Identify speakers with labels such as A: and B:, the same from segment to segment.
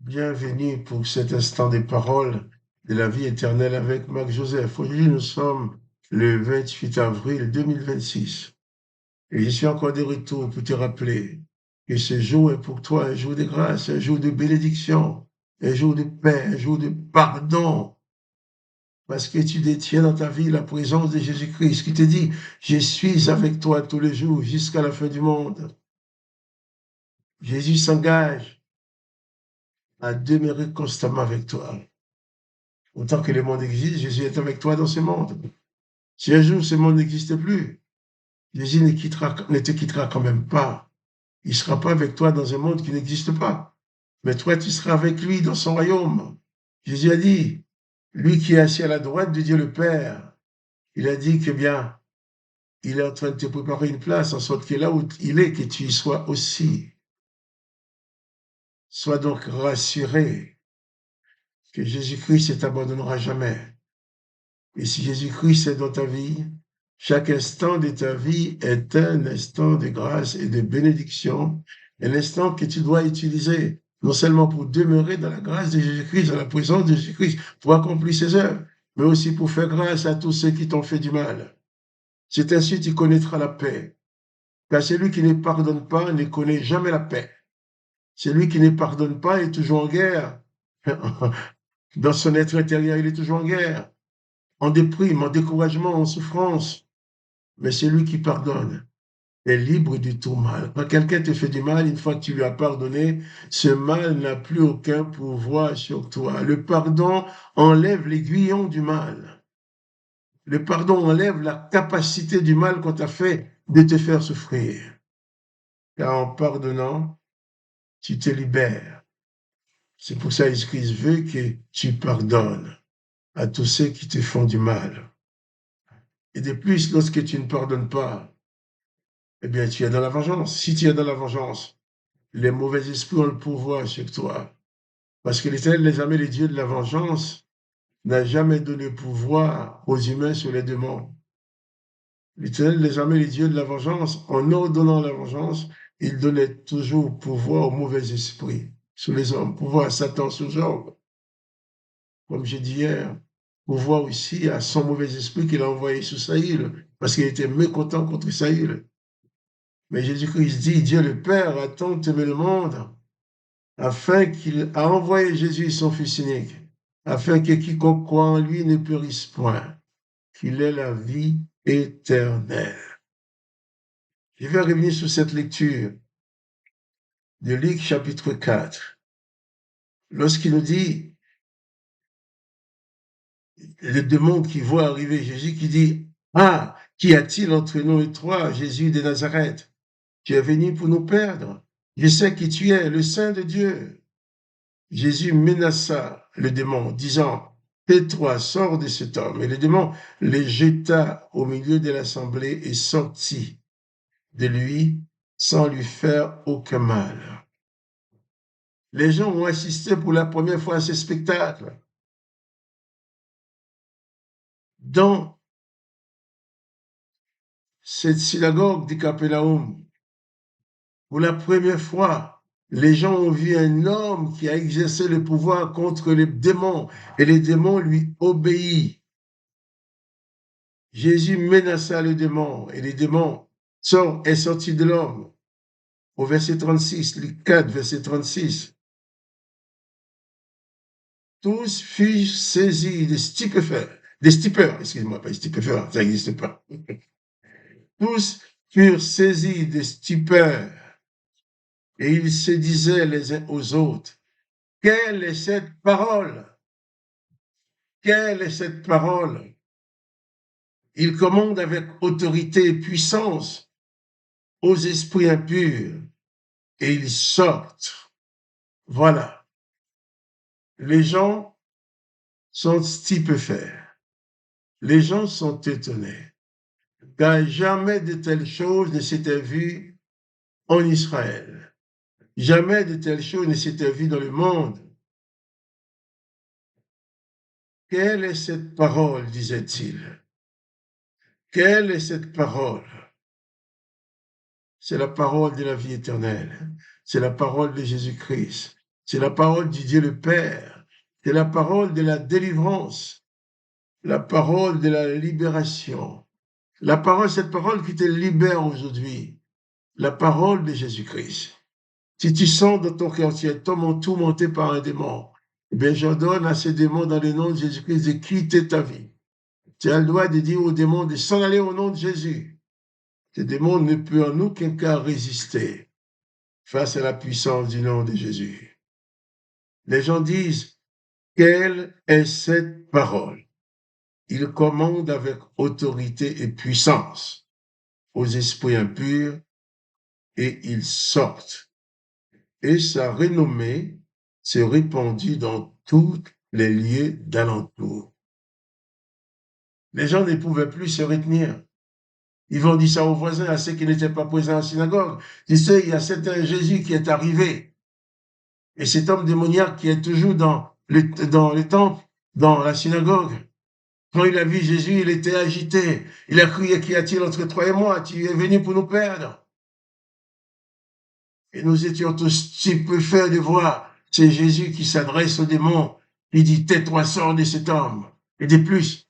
A: Bienvenue pour cet instant des paroles de la vie éternelle avec Marc Joseph. Aujourd'hui, nous sommes le 28 avril 2026 et je suis encore de retour pour te rappeler que ce jour est pour toi un jour de grâce, un jour de bénédiction, un jour de paix, un jour de pardon, parce que tu détiens dans ta vie la présence de Jésus-Christ qui te dit, je suis avec toi tous les jours jusqu'à la fin du monde. Jésus s'engage à demeurer constamment avec toi. Autant que le monde existe, Jésus est avec toi dans ce monde. Si un jour ce monde n'existe plus, Jésus ne te quittera quand même pas. Il ne sera pas avec toi dans un monde qui n'existe pas. Mais toi, tu seras avec lui dans son royaume. Jésus a dit, lui qui est assis à la droite de Dieu le Père, il a dit que bien, il est en train de te préparer une place, en sorte que là où il est, que tu y sois aussi. Sois donc rassuré que Jésus-Christ ne t'abandonnera jamais. Et si Jésus-Christ est dans ta vie, chaque instant de ta vie est un instant de grâce et de bénédiction, un instant que tu dois utiliser, non seulement pour demeurer dans la grâce de Jésus-Christ, dans la présence de Jésus-Christ, pour accomplir ses œuvres, mais aussi pour faire grâce à tous ceux qui t'ont fait du mal. C'est ainsi que tu connaîtras la paix. Car celui qui ne pardonne pas ne connaît jamais la paix. Celui qui ne pardonne pas est toujours en guerre. Dans son être intérieur, il est toujours en guerre, en déprime, en découragement, en souffrance. Mais celui qui pardonne est libre du tout mal. Quand quelqu'un te fait du mal, une fois que tu lui as pardonné, ce mal n'a plus aucun pouvoir sur toi. Le pardon enlève l'aiguillon du mal. Le pardon enlève la capacité du mal qu'on t'a fait de te faire souffrir. Car en pardonnant, tu te libères. C'est pour ça que Jésus-Christ veut que tu pardonnes à tous ceux qui te font du mal. Et de plus, lorsque tu ne pardonnes pas, eh bien, tu es dans la vengeance. Si tu es dans la vengeance, les mauvais esprits ont le pouvoir sur toi. Parce que l'Éternel n'est jamais le Dieu de la vengeance, n'a jamais donné pouvoir aux humains sur les démons. L'Éternel n'est jamais le Dieu de la vengeance. En ordonnant la vengeance, il donnait toujours pouvoir aux mauvais esprits sur les hommes, pouvoir à Satan sur Job. Comme j'ai dit hier, pouvoir aussi à son mauvais esprit qu'il a envoyé sur Saïl, parce qu'il était mécontent contre Saïl. Mais Jésus-Christ dit, Dieu le Père a tant aimé le monde, afin qu'il a envoyé Jésus, son Fils unique, afin que quiconque croit en lui ne périsse point, qu'il ait la vie éternelle. Je vais revenir sur cette lecture de Luc chapitre 4, lorsqu'il nous dit, le démon qui voit arriver Jésus, qui dit, ah, qu'y a-t-il entre nous et toi, Jésus de Nazareth? Tu es venu pour nous perdre. Je sais qui tu es, le Saint de Dieu. Jésus menaça le démon, disant, tais-toi, sors de cet homme. Et le démon le jeta au milieu de l'assemblée et sortit de lui sans lui faire aucun mal. Les gens ont assisté pour la première fois à ce spectacle. Dans cette synagogue de Capernaum, pour la première fois, les gens ont vu un homme qui a exercé le pouvoir contre les démons et les démons lui obéissent. Jésus menaça le démon et les démons est sorti de l'homme. Au verset 36, Luc 4, verset 36. Tous furent saisis des stupeurs, excusez-moi, pas stupéfaires, ça n'existe pas. Tous furent saisis de stupeur et ils se disaient les uns aux autres, quelle est cette parole? Quelle est cette parole? Il commande avec autorité et puissance aux esprits impurs et ils sortent. Voilà. Les gens sont stupéfaits. Les gens sont étonnés. Car jamais de telles choses ne s'étaient vues en Israël. Jamais de telles choses ne s'étaient vues dans le monde. Quelle est cette parole, disait-il? Quelle est cette parole? C'est la parole de la vie éternelle. C'est la parole de Jésus-Christ. C'est la parole du Dieu le Père. C'est la parole de la délivrance, la parole de la libération. La parole, cette parole qui te libère aujourd'hui, la parole de Jésus-Christ. Si tu sens dans ton cœur, tu es tourmenté par un démon, eh bien, j'ordonne à ces démons dans le nom de Jésus-Christ de quitter ta vie. Tu as le droit de dire aux démons de s'en aller au nom de Jésus. Ces démons ne peuvent en aucun cas résister face à la puissance du nom de Jésus. Les gens disent, quelle est cette parole? Ils commandent avec autorité et puissance aux esprits impurs et ils sortent. Et sa renommée s'est répandue dans tous les lieux d'alentour. Les gens ne pouvaient plus se retenir. Ils vont dire ça aux voisins, à ceux qui n'étaient pas présents à la synagogue. Tu sais, il y a certain Jésus qui est arrivé. Et cet homme démoniaque qui est toujours dans le temple, dans la synagogue. Quand il a vu Jésus, il était agité. Il a crié, qu'y a-t-il entre toi et moi? Tu es venu pour nous perdre. Et nous étions tous stupéfaits de voir, c'est Jésus qui s'adresse aux démons. Il dit, tais-toi, sors de cet homme. Et de plus,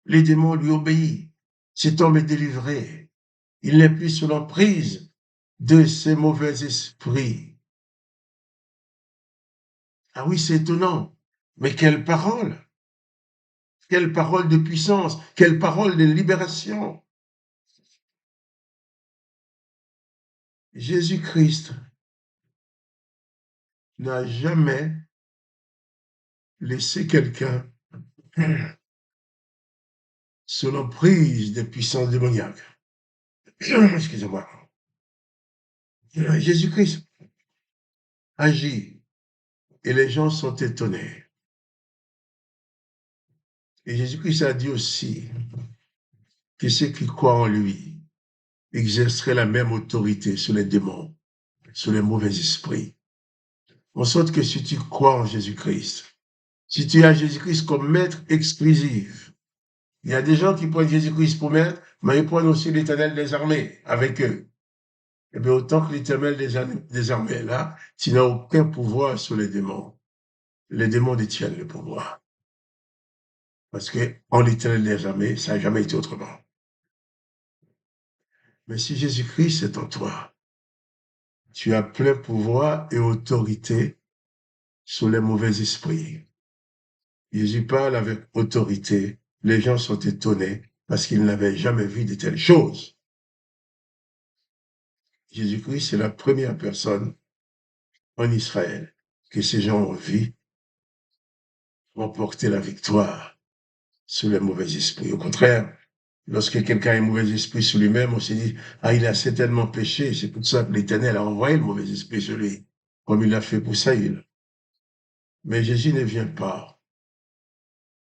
A: les démons lui obéissent. Cet homme est délivré. Il n'est plus sous l'emprise de ces mauvais esprits. Ah oui, c'est étonnant. Mais quelle parole! Quelle parole de puissance! Quelle parole de libération! Jésus-Christ n'a jamais laissé quelqu'un sous l'emprise des puissances démoniaques. Excusez-moi. Jésus-Christ agit et les gens sont étonnés. Et Jésus-Christ a dit aussi que ceux qui croient en lui exerceraient la même autorité sur les démons, sur les mauvais esprits. En sorte que si tu crois en Jésus-Christ, si tu as Jésus-Christ comme maître exclusif, il y a des gens qui prennent Jésus-Christ pour maître, mais ils prennent aussi l'Éternel des armées avec eux. Eh bien, autant que l'Éternel des armées est là, tu n'as aucun pouvoir sur les démons. Les démons détiennent le pouvoir. Parce que en l'Éternel des armées, ça n'a jamais été autrement. Mais si Jésus-Christ est en toi, tu as plein pouvoir et autorité sur les mauvais esprits. Jésus parle avec autorité. Les gens sont étonnés parce qu'ils n'avaient jamais vu de telles choses. Jésus-Christ, c'est la première personne en Israël que ces gens ont vu remporter la victoire sur les mauvais esprits. Au contraire, lorsque quelqu'un a un mauvais esprit sur lui-même, on se dit, ah, il a certainement péché, c'est pour ça que l'Éternel a envoyé le mauvais esprit sur lui, comme il l'a fait pour Saül. Mais Jésus ne vient pas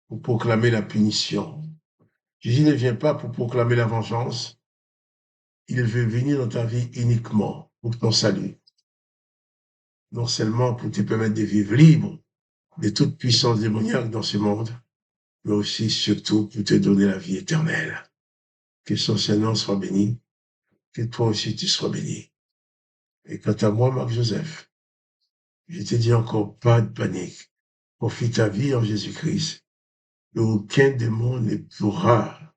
A: pour proclamer la punition. Jésus ne vient pas pour proclamer la vengeance. Il veut venir dans ta vie uniquement pour ton salut. Non seulement pour te permettre de vivre libre de toute puissance démoniaque dans ce monde, mais aussi, surtout, pour te donner la vie éternelle. Que son Seigneur soit béni, que toi aussi tu sois béni. Et quant à moi, Marc-Joseph, je te dis encore, pas de panique. Profite ta vie en Jésus-Christ. Et aucun démon ne pourra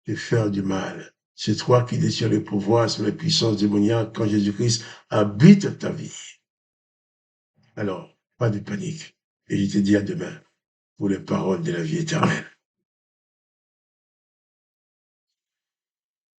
A: te faire du mal. C'est toi qui détiens le pouvoir sur les puissances démoniaques quand Jésus-Christ habite ta vie. Alors, pas de panique. Et je te dis à demain pour les paroles de la vie éternelle.